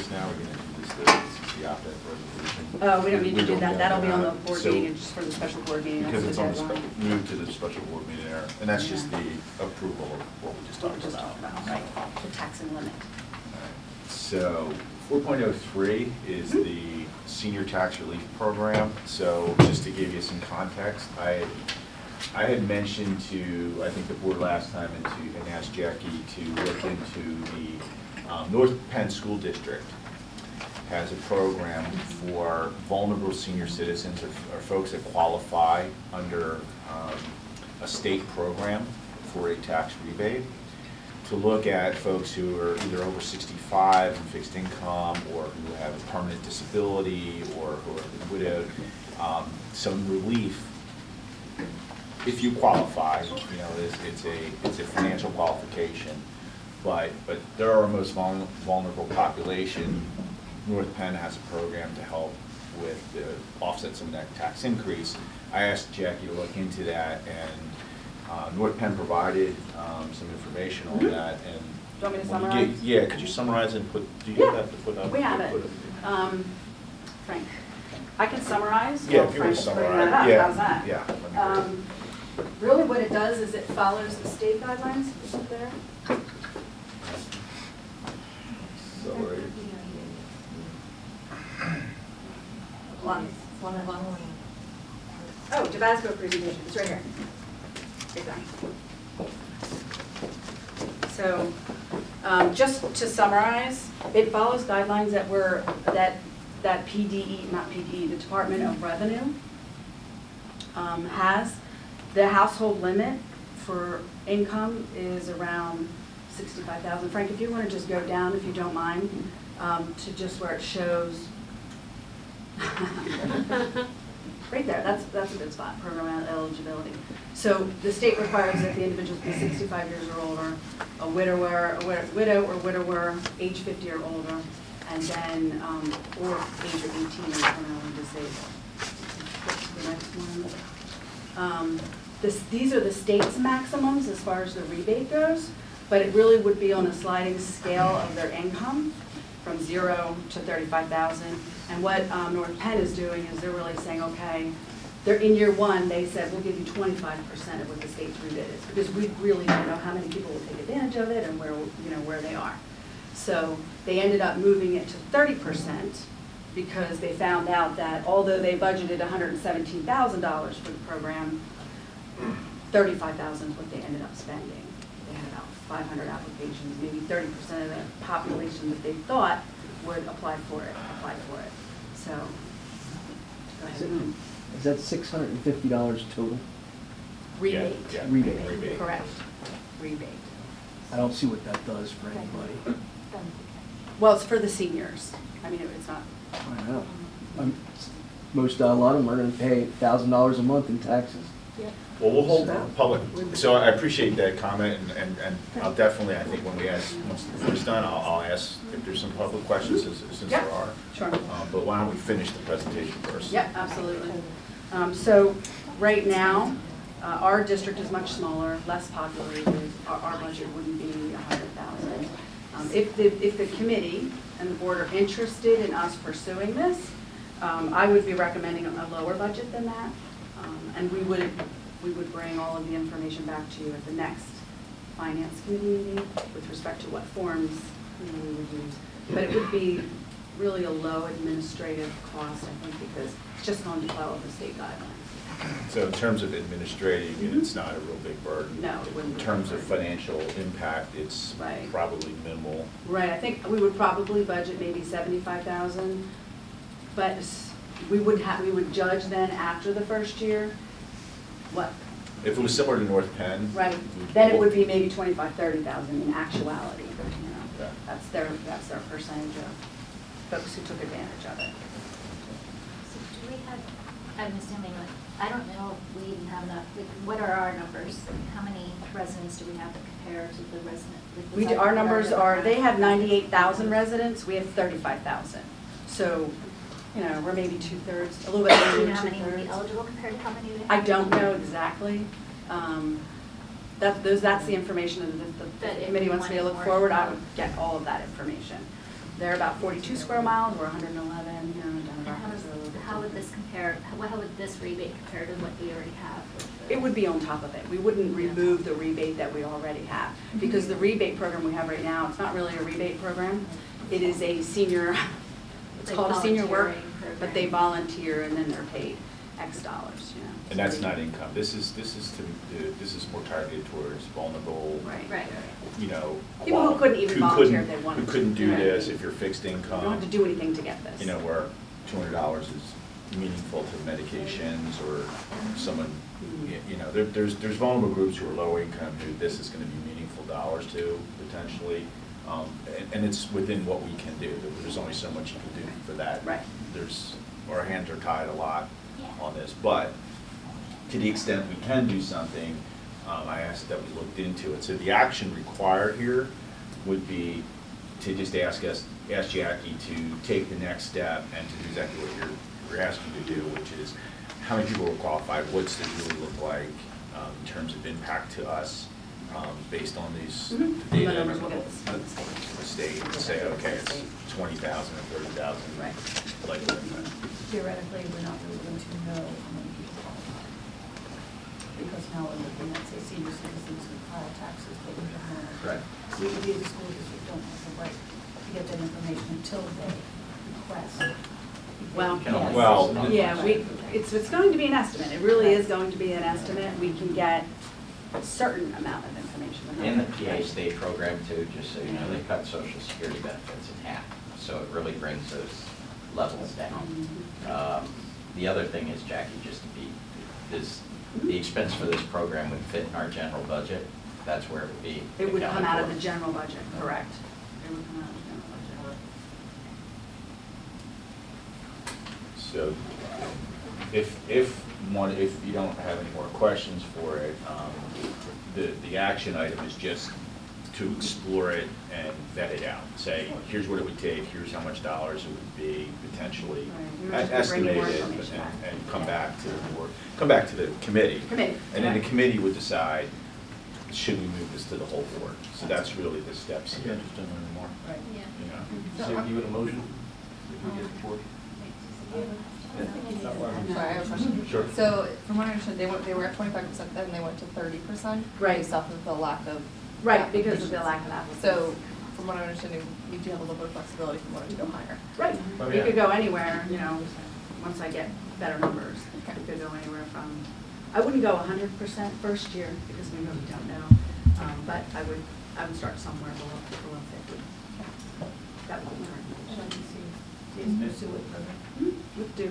this now, or are we going to do this the opt-out resolution? Oh, we don't need to do that. go That'll be on the that. board So- meeting, just for the special board meeting. Because That's it's on the, deadline. move to the special board meeting there, and that's just Yeah. the approval of what we just What we talked just about. talked about, right, the taxing limit. So 4.03 is the senior tax relief program. So just to give you some context, I had mentioned to, I think the board last time, and asked Jackie to look into the North Penn School District has a program for vulnerable senior citizens or folks that qualify under a state program for a tax rebate, to look at folks who are either over 65 and fixed income, or who have a permanent disability, or who are widowed, some relief. If you qualify, you know, it's a financial qualification, but they're our most vulnerable population. North Penn has a program to help with the offset some of that tax increase. I asked Jackie to look into that, and North Penn provided some information on that. And Do you want me to when you summarize? yeah, could you summarize and put, do you Yeah, have to put up? we have it. put up- Frank, I can summarize. Yeah, while if you want to Frank's bringing summarize, that up. yeah. How's that? Yeah, that'd be great. Really what it does is it follows the state guidelines, is it there? Sorry. Oh, Tabasco presentation, it's right here. Exactly. So, just to summarize, it follows guidelines that were, that PDE, not PDE, the Department of Revenue has. The household limit for income is around 65,000. Frank, if you want to just go down, if you don't mind, to just where it shows. Right there, that's a good spot, program eligibility. So the state requires that the individual be 65 years or older, a widow or widower, age 50 or older, and then, or age of 18 or permanently disabled. The next one. These are the state's maximums as far as the rebate goes, but it really would be on a sliding scale of their income from 0 to 35,000. And what North Penn is doing is they're really saying, okay, they're in year one, they said, we'll give you 25% of what the state's rebate is, because we really don't know how many people will take advantage of it and where, you know, where they are. So they ended up moving it to 30% because they found out that although they budgeted $117,000 for the program, $35,000 is what they ended up spending. They had about 500 applications, maybe 30% of the population that they thought would apply for it. So, go ahead. Is that $650 total? Rebate. Yeah, Rebate. Correct. Rebate. I don't see what that does for anybody. Well, it's for the seniors. I mean, it's not. I know. A lot of them are going to pay $1,000 a month in taxes. Well, we'll hold public, so I appreciate that comment, and I'll definitely, I think when we ask, once the board's done, I'll ask if there's some public questions, since there are. Sure. But why don't we finish the presentation first? Yep, absolutely. So right now, our district is much smaller, less populated. Our budget wouldn't be 100,000. If the committee and the board are interested in us pursuing this, I would be recommending a lower budget than that, and we would bring all of the information back to you at the next finance committee meeting with respect to what forms we would use. But it would be really a low administrative cost, I think, because it's just going to follow the state guidelines. So in terms of administrative, it's not a real big burden. No, it wouldn't In be a terms of burden. financial impact, it's Right. probably minimal. Right, I think we would probably budget maybe 75,000, but we would judge then after the first year what. If it was similar to North Penn. Right, then it would be maybe 25, 30,000 in actuality, you know. Yeah. That's their percentage of folks who took advantage of it. So do we have, I'm assuming, like, I don't know if we even have enough, like, what are our numbers? How many residents do we have to compare to the resident? Our numbers are, they have 98,000 residents, we have 35,000. So, you know, we're maybe 2/3, a little bit Do over you know how many would be 2/3. eligible compared to how many we have? I don't know exactly. That's the information that But the if committee we wants me to wanted look more forward, I info. would get all of that information. They're about 42 square miles, we're 111, you know, down And at how our does, facility. how would this compare, how would this rebate compare to what we already have? with the- It would be on top of it. We wouldn't remove the rebate that we already have. Because the rebate program we have right now, it's not really a rebate program. It is a senior, it's Like called a senior work, volunteering but they program. volunteer and then they're paid X dollars, you know. And that's not income. This is more targeted towards vulnerable, Right. you know. People who couldn't even who volunteer couldn't- if they wanted Who to. couldn't do Right. this, if you're fixed You income. don't have to do anything to get this. You know, where $200 is meaningful to medications or someone, you know, there's vulnerable groups who are low income who this is gonna be meaningful dollars to, potentially. And it's within what we can do. There's only so much you can do for that. Right. Our hands are tied a lot Yeah. on this, but to the extent we can do something, I asked that we looked into it. So the action required here would be to just ask Jackie to take the next step and to do exactly what you're asking to do, which is how many people are qualified, what's this really look like in terms of impact to us, based on these Mhm. data. The numbers we'll get from the state. The state, and say, okay, it's 20,000 or 30,000. Right. Like that. Theoretically, we're not really going to know how many people qualify. Because now we're looking at, say, senior citizens who file taxes, but we don't know. Right. We, as a school district, don't have the right to get that information until they request. Well, Yes. Well, yeah, it's going to be an estimate. It really is going to be an estimate. We can get a certain amount of information. In the PA state program too, just so you know, they cut social security benefits in half, so it really brings those levels down. The other thing is, Jackie, just to be, the expense for this program would fit in our general budget, that's where it would be. It would come out of accounted the for. general budget, correct. It would come out of the general budget. So if you don't have any more questions for it, the action item is just to explore it and vet it out. Say, here's what it would take, here's how much dollars it would be potentially Right. We were just bringing estimated, more information back. and come back to the board, come back to the committee. And then the right. committee would decide, should we move this to the whole board? So that's really the steps here, Just don't learn more. Right. Yeah. you know. So you would a motion? If we get the board? Sorry, I have a question. Sure. So, from what I understood, they were at 25%, then they went to 30%? Right. Based off of the lack of. Right, because of the applications. lack of applicants. So, from what I'm understanding, we do have a little bit of flexibility if we wanted to go higher. Right, Oh, we yeah. could go anywhere, you know, once I get better numbers. Okay. We could go anywhere from, I wouldn't go 100% first year, because we really don't know. But I would start somewhere below 50. That would be my recommendation. Would do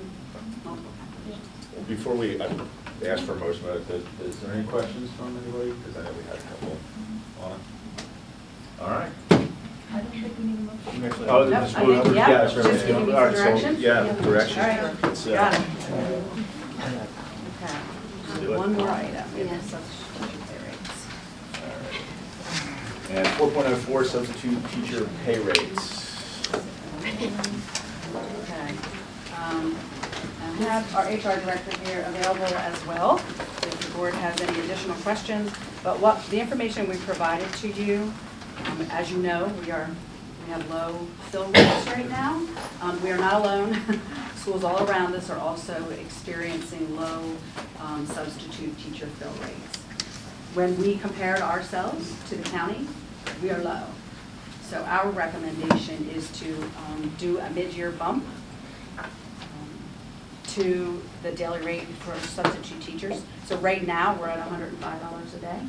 multiple packages. Before we ask for a motion, is there any questions from anybody? Because I know we had a couple on it. All right. I don't think we need a motion. Oh, Nope, the I school- think, yeah, yeah, just give me some all right, so, direction. yeah, direction. All right, Let's, got it. do Okay, it. one more item. Yeah. Substitute pay rates. All right. And 4.04, substitute teacher pay rates. Okay. I have our HR director here available as well, if the board has any additional questions. But the information we provided to you, as you know, we have low fill rates right now. We are not alone. Schools all around us are also experiencing low substitute teacher fill rates. When we compared ourselves to the county, we are low. So our recommendation is to do a mid-year bump to the daily rate for substitute teachers. So right now, we're at $105 a day.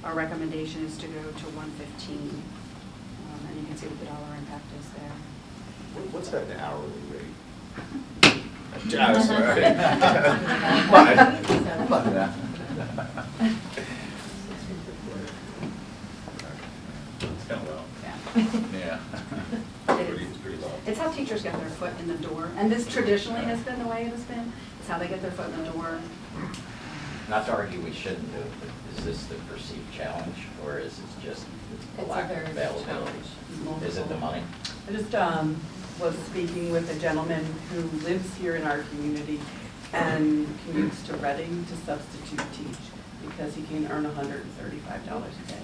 Our recommendation is to go to $115. And you can see what the dollar impact is there. What's that in hourly rate? Yeah, sorry. It's kind of low. Yeah. Yeah. It's pretty low. It's how teachers get their foot in the door. And this traditionally has been the way it has been. It's how they get their foot in the door. Not to argue we shouldn't do it, but is this the perceived challenge, or is it just the It's a lack of very big availability? Is it the money? I just was speaking with a gentleman who lives here in our community and commutes to Reading to substitute teach because he can earn $135 a day.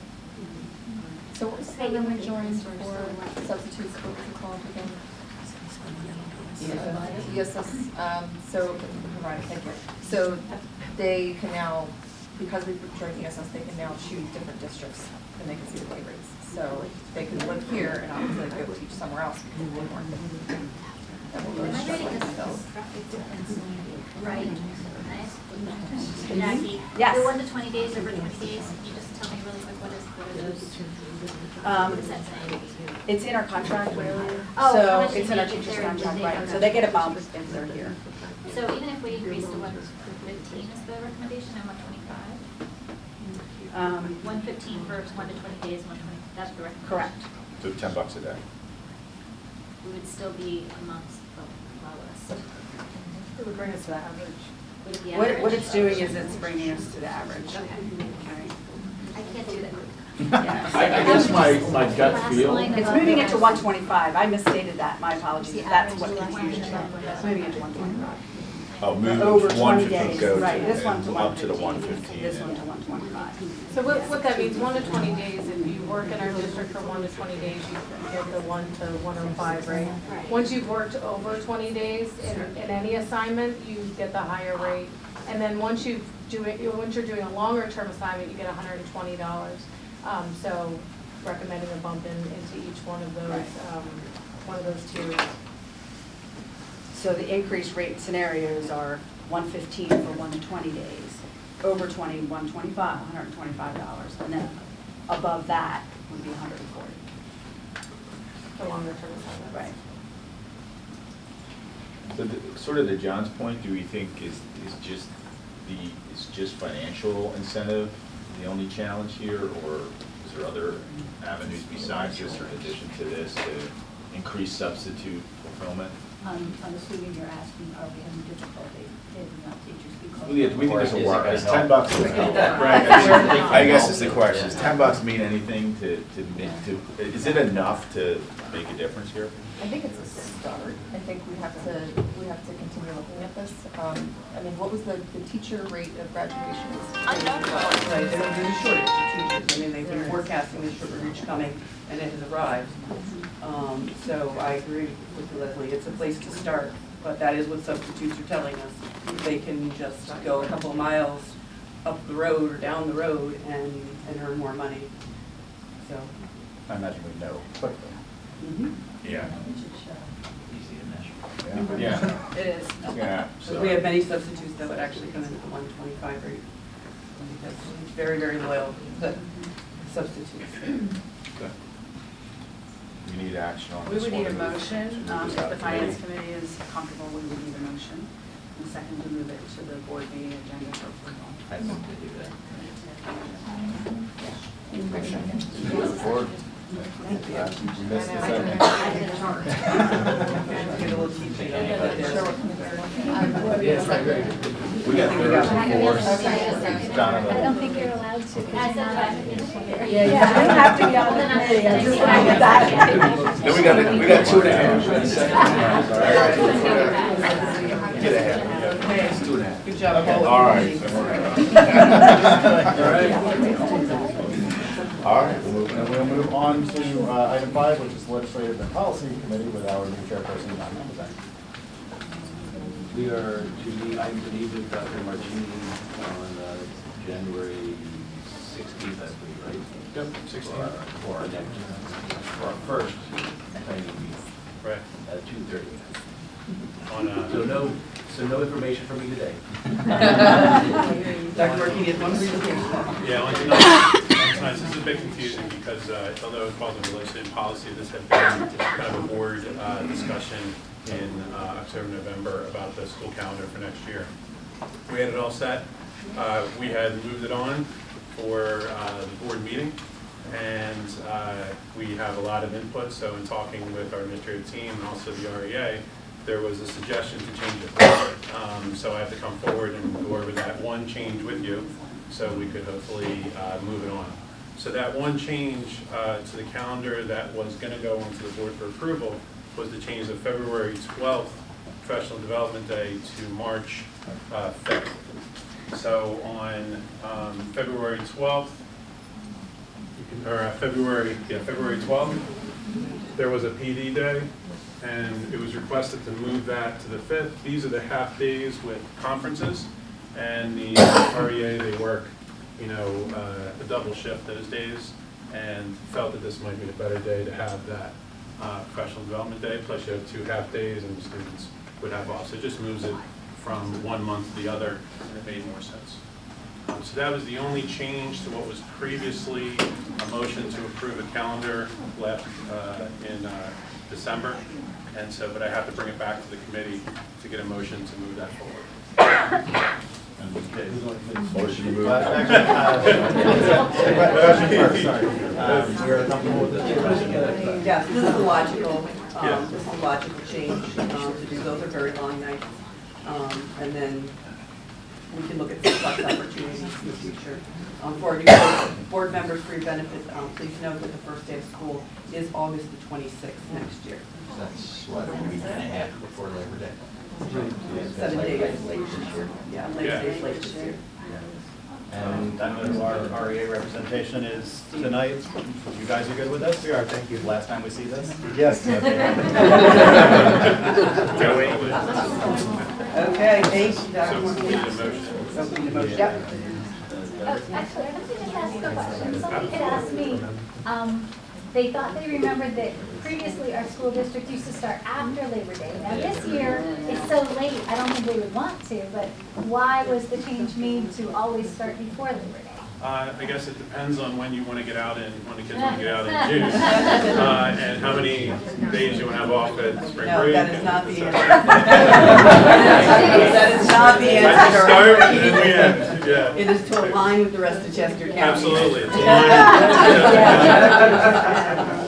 So what was the number we joined for substitutes, what was it called again? ESS, so, right, thank you. So they can now, because we've joined ESS, they can now choose different districts and they can see the pay rates. So they can live here and obviously go teach somewhere else because they want to. That will really Am I struggle reading to this fill. right? Jackie? Yes. The 1 to 20 days over 20 days, can you just tell me really quick what are those? What does that say? It's in our contract, really. Oh, So how much it's do in our they get teacher's there? contract, They right, don't so know. they get a bump if they're here. So even if we increase to 115 is the recommendation and 125? 115 for 1 to 20 days, 120, that's the recommendation? Correct. So $10 a day. We would still be amongst the lowest. It would bring us to the average. Would it be What average? it's doing is it's bringing us to the average. Okay. Right. I can't do that. Yes. I guess my gut Last feel, line It's above moving the- it to 125. I misstated that, my apologies. The That's average what is confused you. 125. It's moving it to 125. Oh, move Over it 20 to days, go right, to, this one to up to the 115, 115. this one to 125. So what that means, 1 to 20 days, if you work in our district for 1 to 20 days, you get the 1 to 105 rate. Once you've worked over 20 days in any assignment, you get the higher rate. And then once you're doing a longer term assignment, you get $120. So recommending a bump into each one of those tiers. So the increased rate scenarios are 115 for 1 to 20 days, over 20, 125, $125, and then above that would be 140. The longer term assignment. Right. So sort of to John's point, do we think is just financial incentive the only challenge here, or is there other avenues besides this or in addition to this to increase substitute fulfillment? I'm assuming you're asking, are we having difficulty getting out teachers because? Well, yeah, do we think this Or will is it work? gonna Is help? $10 gonna help? Right, I guess it's the question, does $10 mean anything is it enough to make a difference here? I think it's a start. I think we have to continue looking at this. I mean, what was the teacher rate of graduation? Right, there's a shortage of teachers. I mean, they've been forecasting this shortage coming, and it has arrived. So I agree with you, Leslie, it's a place to start, but that is what substitutes are telling us. They can just go a couple of miles up the road or down the road and earn more money, so. I imagine we know quickly. Yeah. Easy to measure. Yeah. It is. Yeah. So we have many substitutes that would actually come into the 125 rate, because it's very, very loyal, the substitutes. Okay. We need action on We this would one. need a motion, To move if this out the of finance committee. committee is comfortable, we would need a motion. And second, to move it to the board meeting agenda for approval. I think to do that. Move forward. We missed the second. Get a little teaching, but Yes, right, right. We got third and fourth. Down on the- I don't think you're allowed to. Yeah, you don't have to be on the committee, I just want to get that. Then we got 2.5. Get ahead. Okay. It's 2.5. Good job, Paul. All right. All right, we'll move on to item 5, which is Legislative and Policy Committee with our new chairperson, Don Hamilton. We are to meet, I'm to meet with Dr. Martini on January 16th, I believe, right? Yep, For our next, for our first planning meeting Right. at 2:30. On, So no information from me today. Dr. Martini has one presentation. yeah, on tonight's, this is a bit confusing because although it falls under legislative policy, this had been kind of a board discussion in October, November about the school calendar for next year. We had it all set. We had moved it on for the board meeting, and we have a lot of input. So in talking with our administrative team and also the REA, there was a suggestion to change it. So I have to come forward and go over that one change with you so we could hopefully move it on. So that one change to the calendar that was going to go onto the board for approval was the change of February 12th, Professional Development Day, to March 5th. So on February 12th, February 12th, there was a PD day, and it was requested to move that to the 5th. These are the half days with conferences, and the REA, they work, a double shift those days, and felt that this might be a better day to have that professional development day, plus you have 2 half days, and the students would have off. So it just moves it from one month to the other, and it made more sense. So that was the only change to what was previously a motion to approve a calendar left in December. And so, but I have to bring it back to the committee to get a motion to move that forward. Motion to move. Question first, sorry. You're comfortable with this? Yes, this is a logical, this is a logical change to do. Those are very long nights. And then we can look at some flex opportunities in the future. For new board members for your benefit, please note that the first day of school is August the 26th next year. That's what, a week and a half before Labor Day. 7 days late this year. Yeah, Labor Day is late this year. And I know our REA representation is tonight. You guys are good with this? We are, thank you. Last time we see this? Yes. Okay, thank you, Dr. So we Martinez. need a motion. So we need a motion. Yep. Actually, let me just ask a question. Somebody had asked me, they thought they remembered that previously our school district used to start after Labor Day. Now this year, it's so late, I don't think they would want to, but why was the change made to always start before Labor Day? I guess it depends on when you want to get out in, when the kids want to get out in June. And how many days you want to have off at spring break. No, that is not the and answer. stuff. That is not the I answer. can start and then we end, yeah. It is to align with the rest of Chester County. Absolutely. It's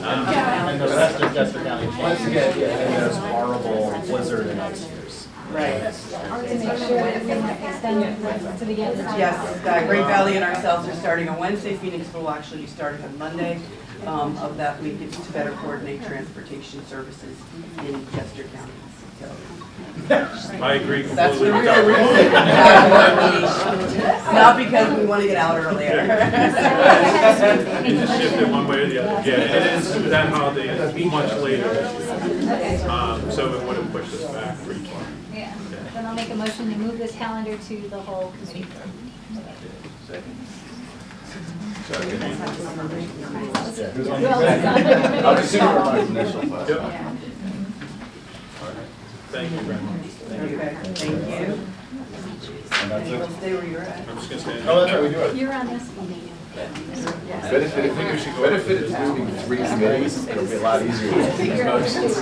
And the rest of Chester County, once again, there's horrible blizzard and ice years. Right. To make sure that we extend it to the end. Yes, Great Valley and ourselves are starting on Wednesday. Phoenix will actually be starting on Monday of that week. It's to better coordinate transportation services in Chester County. So I agree completely. that's the real reason. Not because we want to get out earlier. You just shift it one way or the other. Yeah, it is, that holiday is much later this year. So it would have pushed us back pretty far. Yeah, then I'll make a motion to move this calendar to the whole committee. Yeah, who's on Well, the it's not the committee. I'll just super my initial thoughts. Yep. Yeah. Thank you very much. Okay, thank you. And that's You'll it. stay where you're at. I'm just gonna stand. Oh, that's right, we do it. You're on this. Benefit, I think we should go. Benefit of moving 3 committees, it'll be a lot easier to take motions.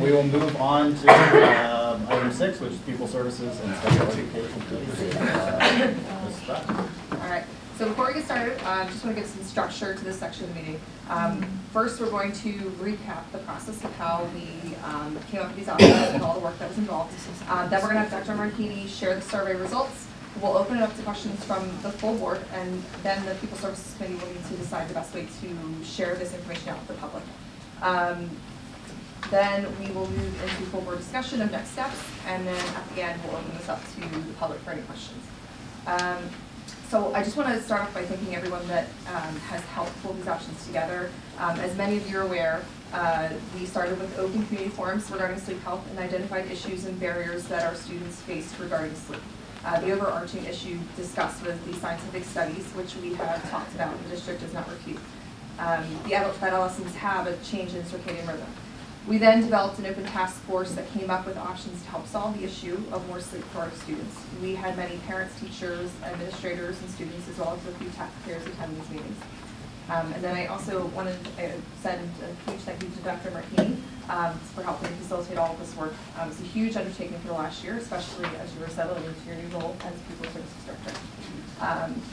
We will move on to item 6, which is People Services and Special Education. Ms. Scott? All right, so before we get started, I just want to give some structure to this section of the meeting. First, we're going to recap the process of how we came up with these options and all the work that was involved. Then we're going to have Dr. Martini share the survey results. We'll open it up to questions from the full board, and then the People Services Committee will need to decide the best way to share this information out with the public. Then we will move into full board discussion of next steps, and then at the end, we'll open this up to the public for any questions. So I just want to start off by thanking everyone that has helped pull these options together. As many of you are aware, we started with open community forums regarding sleep health and identified issues and barriers that our students faced regarding sleep. The overarching issue discussed was the scientific studies, which we have talked about and the district does not refute. The adolescents have a change in circadian rhythm. We then developed an open task force that came up with options to help solve the issue of more sleep for our students. We had many parents, teachers, administrators, and students, as well as a few taxpayers attend these meetings. And then I also wanted to send a huge thank you to Dr. Martini for helping facilitate all of this work. It was a huge undertaking for the last year, especially as you were settling into your new role as People Services Director.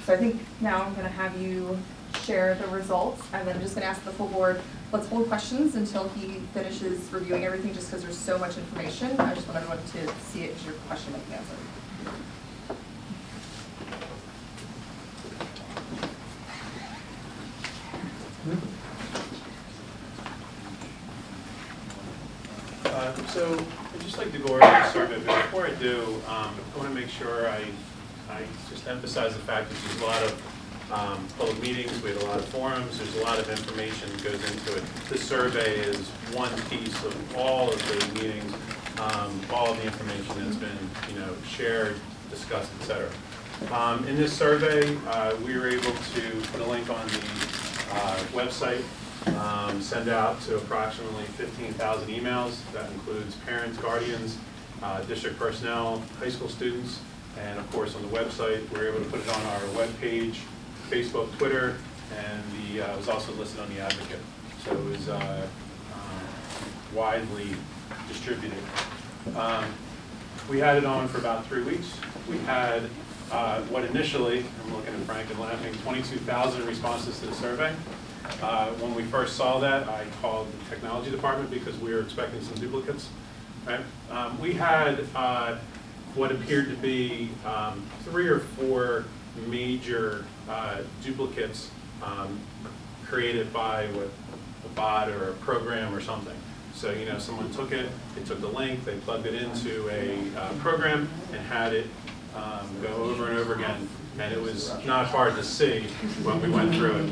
So I think now I'm going to have you share the results, and then I'm just going to ask the full board, let's hold questions until he finishes reviewing everything, just because there's so much information. I just want everyone to see it as your question might be answered. So I'd just like to go over the survey, but before I do, I want to make sure I just emphasize the fact that there's a lot of public meetings, we had a lot of forums, there's a lot of information that goes into it. This survey is one piece of all of those meetings, all of the information that's been, shared, discussed, et cetera. In this survey, we were able to put a link on the website, send out to approximately 15,000 emails. That includes parents, guardians, district personnel, high school students, and of course on the website, we were able to put it on our webpage, Facebook, Twitter, and it was also listed on the Advocate. So it was widely distributed. We had it on for about 3 weeks. We had what initially, I'm looking at Frank and laughing, 22,000 responses to the survey. When we first saw that, I called the technology department because we were expecting some duplicates. Right? We had what appeared to be 3 or 4 major duplicates created by a bot or a program or something. So, someone took it, they took the link, they plugged it into a program and had it go over and over again. And it was not hard to see when we went through it.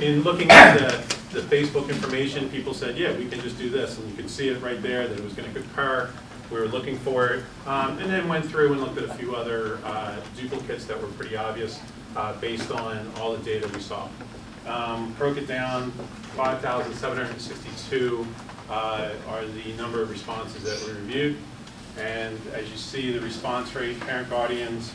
In looking at the Facebook information, people said, yeah, we can just do this. And you could see it right there that it was going to concur. We were looking for it. And then went through and looked at a few other duplicates that were pretty obvious based on all the data we saw. Broke it down, 5,762 are the number of responses that we reviewed. And as you see, the response rate, parent guardians,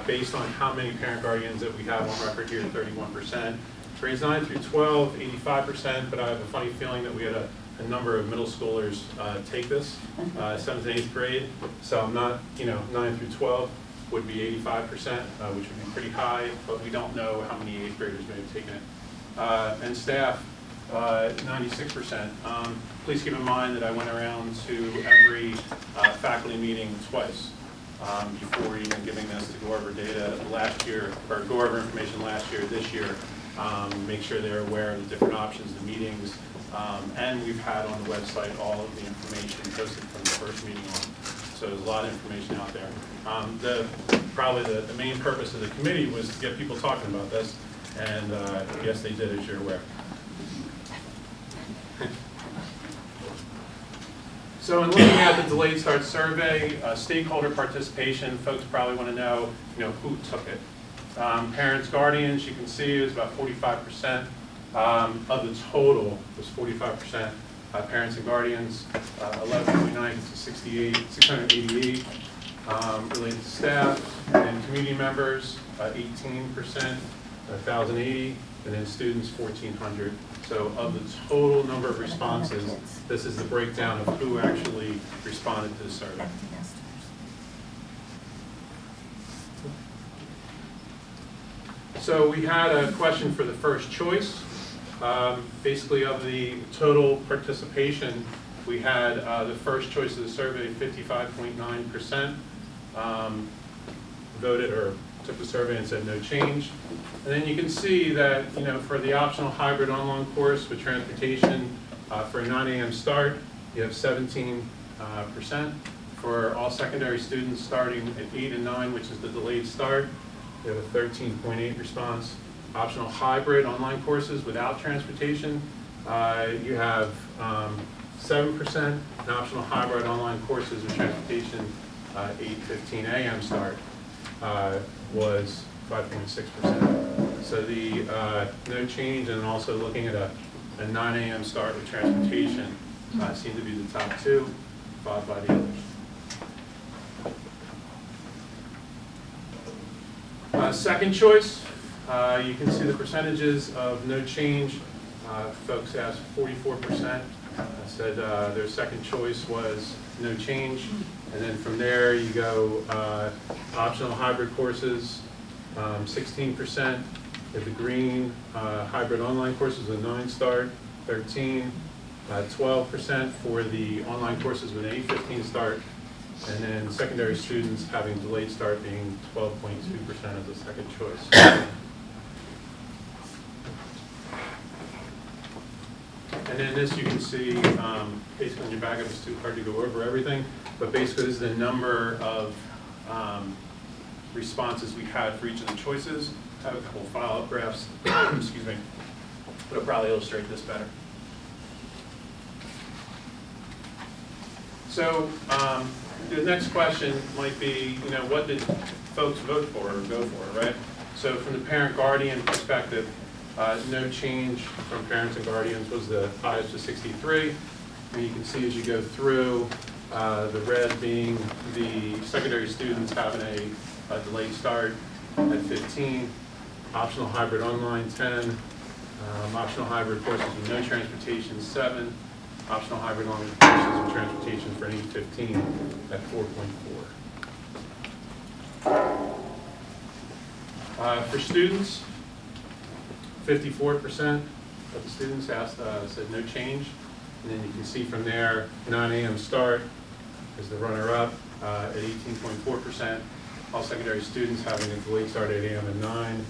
based on how many parent guardians that we have on record here, 31%. Grades 9 through 12, 85%, but I have a funny feeling that we had a number of middle schoolers take this, 7th and 8th grade. So I'm not, 9 through 12 would be 85%, which would be pretty high, but we don't know how many 8th graders may have taken it. And staff, 96%. Please keep in mind that I went around to every faculty meeting twice before even giving this to go over data last year, or go over information last year, this year, make sure they're aware of the different options, the meetings, and we've had on the website all of the information posted from the first meeting on. So there's a lot of information out there. Probably the main purpose of the committee was to get people talking about this, and yes, they did, as you're aware. So in looking at the delayed start survey, stakeholder participation, folks probably want to know, who took it. Parents, guardians, you can see it was about 45% of the total was 45%. Parents and guardians, 11.9 to 688. Related to staff and community members, 18%, 1,080, and then students, 1,400. So of the total number of responses, this is the breakdown of who actually responded to the survey. So we had a question for the first choice. Basically of the total participation, we had the first choice of the survey, 55.9%. Voted or took the survey and said no change. And then you can see that, for the optional hybrid online course with transportation for a 9 a.m. start, you have 17%. For all secondary students starting at 8 and 9, which is the delayed start, you have a 13.8 response. Optional hybrid online courses without transportation, you have 7%. And optional hybrid online courses with transportation, 8:15 a.m. start, was 5.6%. So the no change, and also looking at a 9 a.m. start with transportation seem to be the top two, followed by the others. Second choice, you can see the percentages of no change. Folks asked 44%. Said their second choice was no change. And then from there you go optional hybrid courses, 16%. You have the green hybrid online courses with 9 start, 13. 12% for the online courses with an 8:15 start. And then secondary students having delayed start being 12.2% of the second choice. And then this you can see, basically on your backup, it's too hard to go over everything, but basically this is the number of responses we had for each of the choices. I have a couple of file-up graphs, excuse me, but it'll probably illustrate this better. So the next question might be, what did folks vote for or go for, right? So from the parent-guardian perspective, no change from parents and guardians was the highest to 63. And you can see as you go through, the red being the secondary students having a delayed start at 15, optional hybrid online 10, optional hybrid courses with no transportation 7, optional hybrid online courses with transportation for 815 at 4.4. For students, 54% of the students asked, said no change. And then you can see from there, 9 a.m. start is the runner-up at 18.4%. All secondary students having a delayed start at 8 a.m. and 9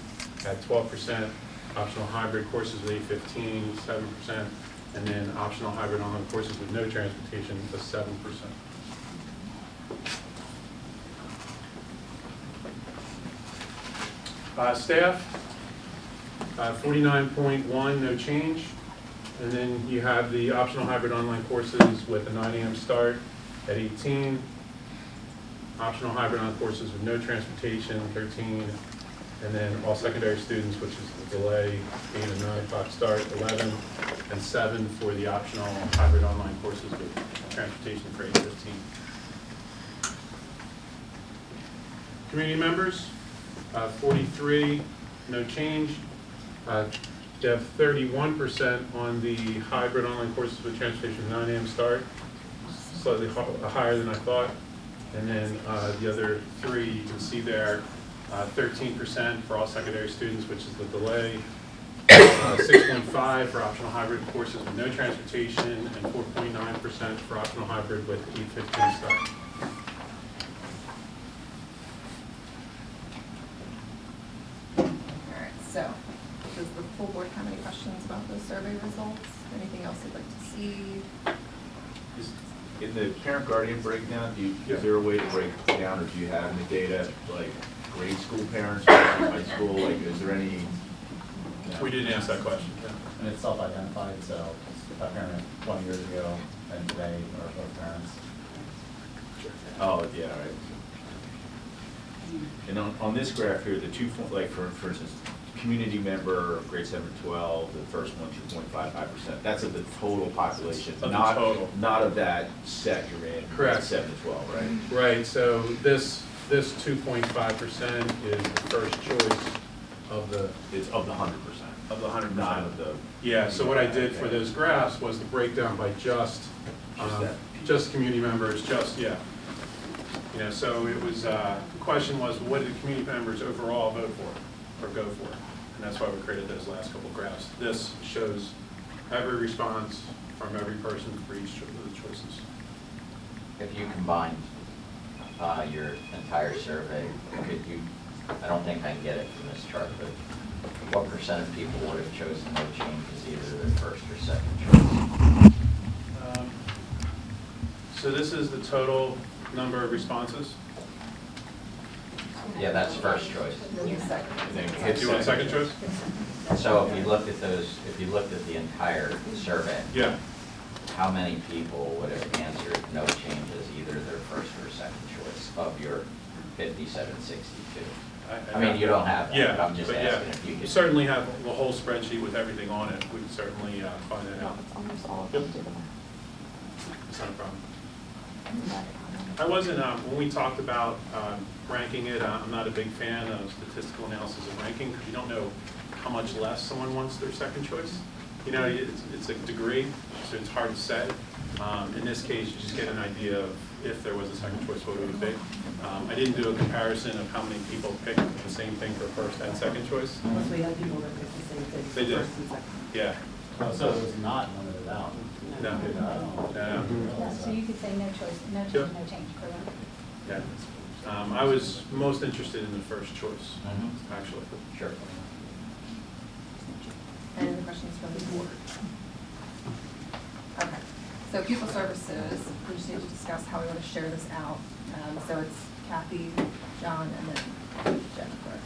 at 12%. Optional hybrid courses with 815, 7%. And then optional hybrid online courses with no transportation was 7%. Staff, 49.1, no change. And then you have the optional hybrid online courses with a 9 a.m. start at 18. Optional hybrid online courses with no transportation, 13. And then all secondary students, which is the delay, 8 and 9 o'clock start, 11. And 7 for the optional hybrid online courses with transportation for 8:15. Community members, 43, no change. They have 31% on the hybrid online courses with transportation 9 a.m. start, slightly higher than I thought. And then the other 3 you can see there, 13% for all secondary students, which is the delay, 6.5 for optional hybrid courses with no transportation, and 4.9% for optional hybrid with 8:15 start. All right, so does the full board have any questions about those survey results? Anything else you'd like to see? In the parent-guardian breakdown, is there a way to break it down, or do you have any data, like grade school parents, versus high school, like is there any? We didn't ask that question. Yeah. And it's self-identified, so a parent 20 years ago and today are both parents. Oh, yeah, right. And on this graph here, the two, like for instance, community member, grade 7 to 12, the first one, 2.55%. That's of the total population, Of the not total. not of that set you're in. Correct. 7 to 12, right? Right, so this 2.5% is the first choice of the, It's of the 100%. of the 100%. Not of the. Yeah, so what I did for those graphs was the breakdown by just community members, so it was, the question was, what did the community members overall vote for, or go for? And that's why we created those last couple of graphs. This shows every response from every person for each of the choices. If you combined your entire survey, could you, I don't think I can get it from this chart, but what percent of people would have chosen no change as either their first or second choice? So this is the total number of responses. Yeah, that's first choice. Do you want second choice? So if you looked at those, if you looked at the entire survey, Yeah. how many people would have answered no change as either their first or second choice of your 5762? I mean, you don't have that, Yeah, but I'm just but asking yeah, if you you could. certainly have the whole spreadsheet with everything on it. We can certainly find that out. Almost all of Yep. them do them. It's not a problem. I wasn't, when we talked about ranking it, I'm not a big fan of statistical analysis of ranking, because you don't know how much less someone wants their second choice. It's a degree, so it's hard to say. In this case, you just get an idea of if there was a second choice, what it would be. I didn't do a comparison of how many people picked the same thing for first and second choice. Unless we had people that picked the same thing. They did. First and second. Yeah. So it was not limited out. No. No. Yeah, so you could say no choice, no change, Yep. no change, correct? Yeah. I was most interested in the first choice, Mhm. actually. Sure. Any other questions from the board? So pupil services, we just need to discuss how we want to share this out. So it's Kathy, John, and then Jennifer.